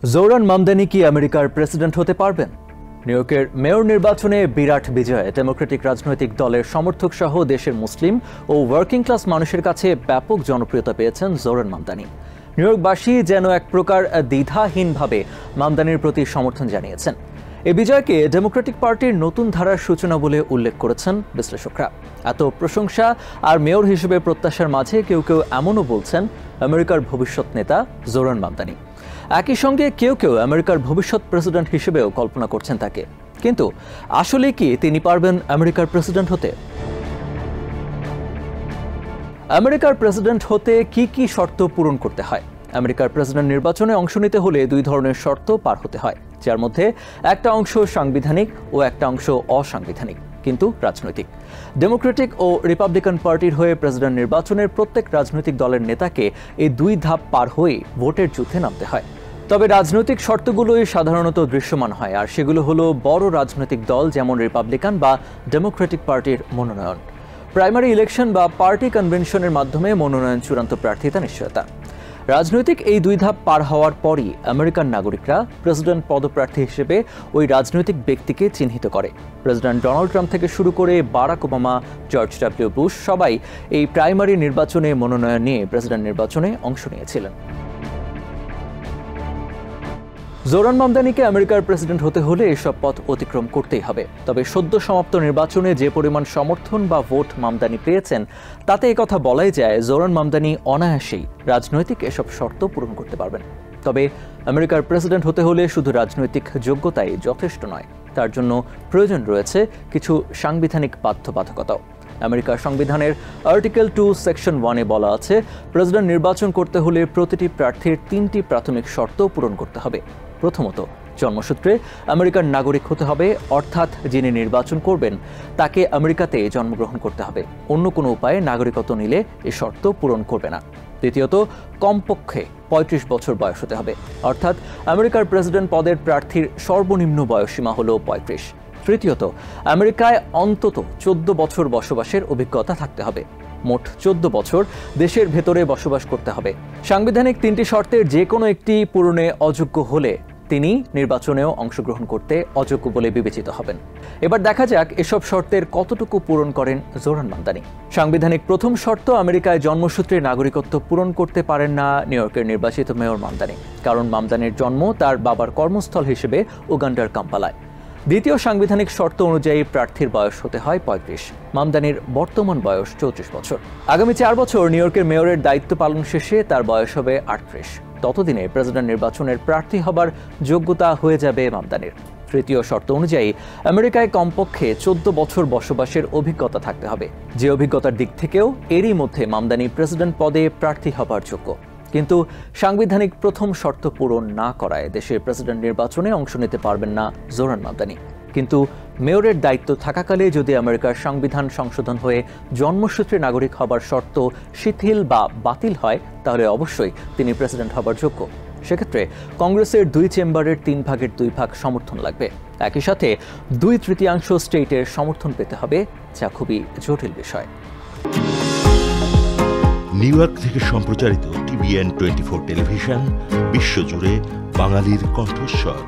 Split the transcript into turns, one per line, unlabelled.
Zohran Mamdani কি আমেরিকার president হতে পারবেন? নিউইয়র্কের মেয়র নির্বাচনে বিরাট বিজয়ে ডেমোক্রেটিক রাজনৈতিক দলের সমর্থক সহ দেশের মুসলিম ও ওয়ার্কিং ক্লাস মানুষের কাছে ব্যাপক জনপ্রিয়তা পেয়েছেন জোহরান মামদানি। নিউইয়র্কবাসী যেন এক প্রকার দ্বিধাহীনভাবে মামদানির প্রতি সমর্থন জানিয়েছেন। এই বিজয়কে ডেমোক্রেটিক পার্টির নতুন ধারার সূচনা বলে উল্লেখ করেছেন বিশ্লেষকরা। এত প্রশংসা আর মেয়র হিসেবে প্রত্যাশার মাঝে কেউ কেউ এমনও বলছেন আমেরিকার ভবিষ্যৎ নেতা জোহরান মামদানি। একই সঙ্গে কেউ কেউ আমেরিকার ভবিষ্যৎ প্রেসিডেন্ট হিসেবেও কল্পনা করছেন তাকে। কিন্তু আসলে কি তিনি পারবেন আমেরিকার প্রেসিডেন্ট হতে? আমেরিকার প্রেসিডেন্ট হতে কি কি শর্ত পূরণ করতে হয়? আমেরিকার প্রেসিডেন্ট নির্বাচনে অংশ নিতে হলে দুই ধরনের শর্ত পার হতে হয়, যার মধ্যে একটা অংশ সাংবিধানিক ও একটা অংশ অসাংবিধানিক কিন্তু রাজনৈতিক। ডেমোক্রেটিক ও রিপাবলিকান পার্টির হয়ে প্রেসিডেন্ট নির্বাচনের প্রত্যেক রাজনৈতিক দলের নেতাকে এই দুই ধাপ পার হয়ে ভোটের যুদ্ধে নামতে হয়। তবে রাজনৈতিক শর্তগুলোই সাধারণত দৃশ্যমান হয়, আর সেগুলো হলো বড় রাজনৈতিক দল যেমন রিপাবলিকান বা ডেমোক্রেটিক পার্টির মনোনয়ন, প্রাইমারি ইলেকশন বা পার্টি কনভেনশনের মাধ্যমে মনোনয়ন চূড়ান্ত প্রার্থিতা নিশ্চয়তা। রাজনৈতিক এই দুই ধাপ পার হওয়ার পরই আমেরিকান নাগরিকরা প্রেসিডেন্ট পদপ্রার্থী হিসেবে ওই রাজনৈতিক ব্যক্তিকে চিহ্নিত করে। প্রেসিডেন্ট ডোনাল্ড ট্রাম্প থেকে শুরু করে Barack Obama, George W Bush সবাই এই প্রাইমারি নির্বাচনে মনোনয়ন নিয়ে প্রেসিডেন্ট নির্বাচনে অংশ নিয়েছিলেন। জোহরান মামদানিকে আমেরিকার প্রেসিডেন্ট হতে হলে এসব পথ অতিক্রম করতেই হবে। তবে সদ্য সমাপ্ত নির্বাচনে যে পরিমাণ সমর্থন বা ভোট মামদানি পেয়েছেন, তাতে একথা বলাই যায় জোহরান মামদানি অনায়াসেই রাজনৈতিক এসব শর্ত পূরণ করতে পারবেন। তবে আমেরিকার প্রেসিডেন্ট হতে হলে শুধু রাজনৈতিক যোগ্যতাই যথেষ্ট নয়, তার জন্য প্রয়োজন রয়েছে কিছু সাংবিধানিক বাধ্যবাধকতাও। আমেরিকার সংবিধানের আর্টিকেল 2 সেকশন 1-এ বলা আছে, প্রেসিডেন্ট নির্বাচন করতে হলে প্রতিটি প্রার্থীর 3টি প্রাথমিক শর্ত পূরণ করতে হবে। প্রথমত, জন্মসূত্রে আমেরিকার নাগরিক হতে হবে, অর্থাৎ যিনি নির্বাচন করবেন তাকে আমেরিকাতে জন্মগ্রহণ করতে হবে, অন্য কোনো উপায়ে নাগরিকত্ব নিলে এই শর্ত পূরণ করবে না। দ্বিতীয়ত, কমপক্ষে 35 বছর বয়স হতে হবে, অর্থাৎ আমেরিকার প্রেসিডেন্ট পদের প্রার্থীর সর্বনিম্ন বয়সসীমা হল 35। তৃতীয়ত, আমেরিকায় অন্তত 14 বছর বসবাসের অভিজ্ঞতা থাকতে হবে, মোট 14 বছর দেশের ভেতরে বসবাস করতে হবে। সাংবিধানিক 3টি শর্তের যে কোনো একটি পূরণে অযোগ্য হলে তিনি নির্বাচনেও অংশগ্রহণ করতে অযোগ্য বলে বিবেচিত হবেন। এবার দেখা যাক এসব শর্তের কতটুকু পূরণ করেন জোহরান মামদানি। সাংবিধানিক প্রথম শর্ত, আমেরিকায় জন্মসূত্রে নাগরিকত্ব পূরণ করতে পারেন না নিউইয়র্কের নির্বাচিত মেয়র মামদানি, কারণ মামদানির জন্ম তার বাবার কর্মস্থল হিসেবে উগান্ডার কাম্পালায়। দ্বিতীয় সাংবিধানিক শর্ত অনুযায়ী প্রার্থীর বয়স হতে হয় 35। মামদানির বর্তমান বয়স 34 বছর। আগামী 4 বছর নিউইয়র্কের মেয়রের দায়িত্ব পালন শেষে তার বয়স হবে 38। ততদিনে প্রেসিডেন্ট নির্বাচনের প্রার্থী হবার যোগ্যতা হয়ে যাবে মামদানির। তৃতীয় শর্ত অনুযায়ী আমেরিকায় কমপক্ষে 14 বছর বসবাসের অভিজ্ঞতা থাকতে হবে, যে অভিজ্ঞতার দিক থেকেও এরই মধ্যে মামদানি প্রেসিডেন্ট পদে প্রার্থী হবার যোগ্য। কিন্তু সাংবিধানিক প্রথম শর্ত পূরণ না করায় দেশের প্রেসিডেন্ট নির্বাচনে অংশ নিতে পারবেন না জোহরান মামদানি। কিন্তু মেয়রের দায়িত্ব থাকাকালে যদি আমেরিকার সংবিধান সংশোধন হয়ে জন্মসূত্রে নাগরিক হবার শর্ত শিথিল বা বাতিল হয়, তাহলে অবশ্যই তিনি প্রেসিডেন্ট হবার যোগ্য। সেক্ষেত্রে কংগ্রেসের 2 চেম্বারের 3 ভাগের 2 ভাগ সমর্থন লাগবে। একই সাথে 2/3 স্টেটের সমর্থন পেতে হবে, যা খুবই জটিল বিষয়।
নিউইয়র্ক থেকে সম্প্রচারিত TVN 24 টেলিভিশন বিশ্বজুড়ে বাঙালির কণ্ঠস্বর।